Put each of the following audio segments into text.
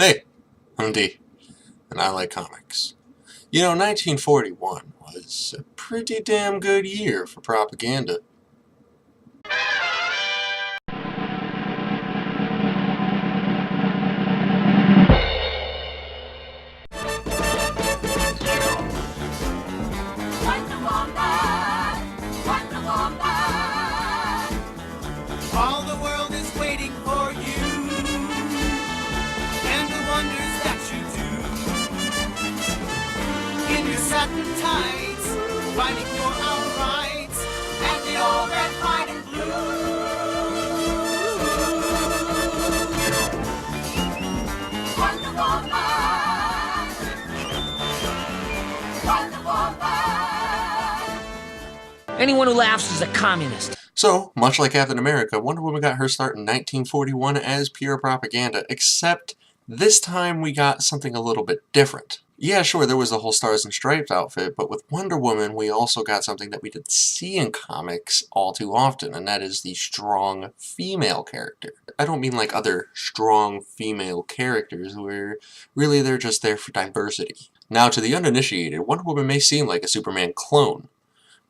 Hey, I'm D, and I like comics. You know, 1941 was a pretty damn good year for propaganda. Wonder Woman! Wonder Woman! All the world is waiting for you and the wonders that you do. In your satin tights, fighting for our rights, and the old red, white, and blue. Wonder Woman! Wonder Woman! Anyone who laughs is a communist. So, much like Captain America, Wonder Woman got her start in 1941 as pure propaganda, except this time we got something a little bit different. Yeah, sure, there was the whole Stars and Stripes outfit, but with Wonder Woman we also got something that we didn't see in comics all too often, and that is the strong female character. I don't mean like other strong female characters, where really they're just there for diversity. Now, to the uninitiated, Wonder Woman may seem like a Superman clone,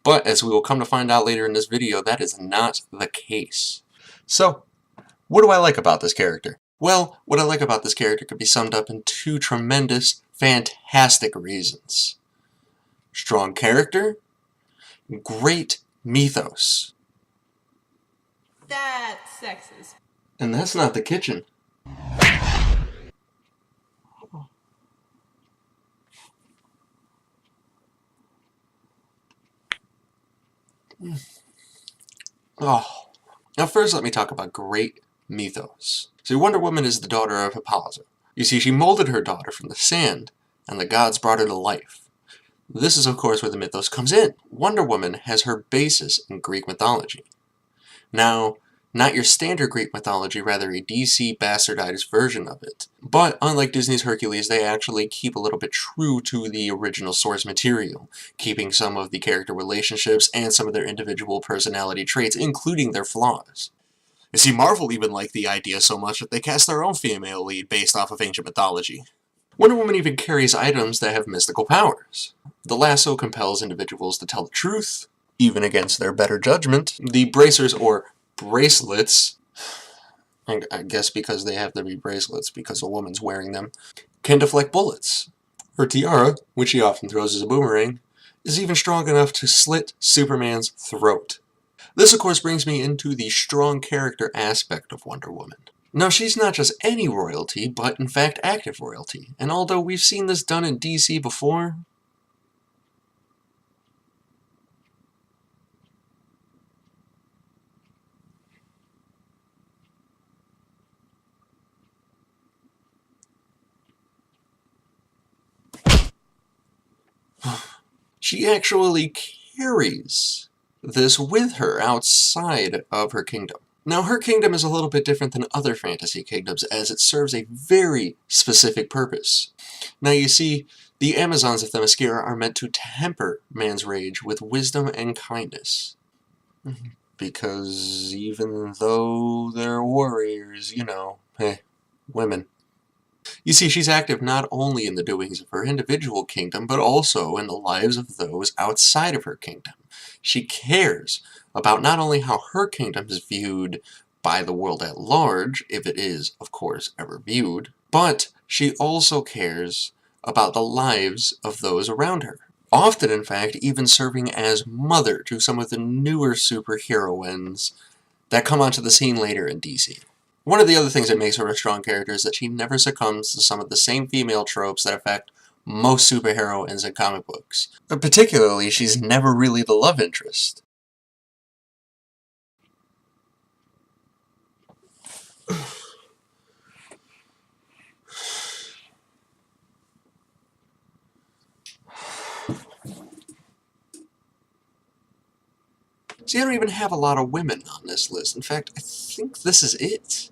but as we will come to find out later in this video, that is not the case. So, what do I like about this character? Well, what I like about this character could be summed up in two tremendous, fantastic reasons. Strong character, great mythos. That's sexist. And that's not the kitchen. Oh. Now first let me talk about great mythos. See, Wonder Woman is the daughter of Hippolyta. You see, she molded her daughter from the sand, and the gods brought her to life. This is of course where the mythos comes in. Wonder Woman has her basis in Greek mythology. Now, not your standard Greek mythology, rather a DC bastardized version of it. But unlike Disney's Hercules, they actually keep a little bit true to the original source material, keeping some of the character relationships and some of their individual personality traits, including their flaws. You see, Marvel even liked the idea so much that they cast their own female lead based off of ancient mythology. Wonder Woman even carries items that have mystical powers. The lasso compels individuals to tell the truth, even against their better judgment. The bracers, or bracelets, and I guess because they have to be bracelets because a woman's wearing them, can deflect bullets. Her tiara, which she often throws as a boomerang, is even strong enough to slit Superman's throat. This of course brings me into the strong character aspect of Wonder Woman. Now she's not just any royalty, but in fact active royalty, and although we've seen this done in DC before, she actually carries this with her outside of her kingdom. Now, her kingdom is a little bit different than other fantasy kingdoms, as it serves a very specific purpose. Now, you see, the Amazons of Themyscira are meant to temper man's rage with wisdom and kindness. Because even though they're warriors, you know, women. You see, she's active not only in the doings of her individual kingdom, but also in the lives of those outside of her kingdom. She cares about not only how her kingdom is viewed by the world at large, if it is, of course, ever viewed, but she also cares about the lives of those around her. Often, in fact, even serving as mother to some of the newer superheroines that come onto the scene later in DC. One of the other things that makes her a strong character is that she never succumbs to some of the same female tropes that affect most superheroines in comic books. But particularly, she's never really the love interest. See, I don't even have a lot of women on this list. In fact, I think this is it.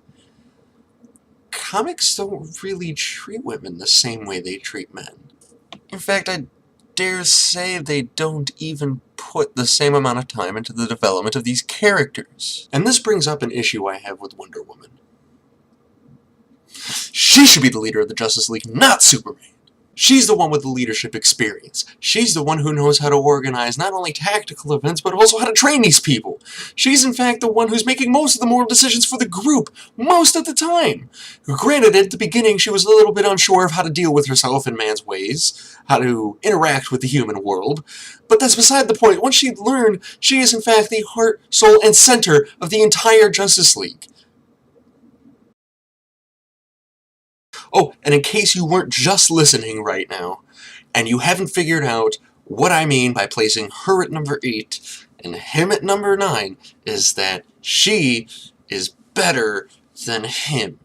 Comics don't really treat women the same way they treat men. In fact, I dare say they don't even put the same amount of time into the development of these characters. And this brings up an issue I have with Wonder Woman. She should be the leader of the Justice League, not Superman. She's the one with the leadership experience. She's the one who knows how to organize not only tactical events, but also how to train these people. She's in fact the one who's making most of the moral decisions for the group, most of the time. Granted, at the beginning she was a little bit unsure of how to deal with herself and man's ways, how to interact with the human world, but that's beside the point. Once she learned, she is in fact the heart, soul, and center of the entire Justice League. Oh, and in case you weren't just listening right now, and you haven't figured out what I mean by placing her at number 8 and him at number 9, is that she is better than him.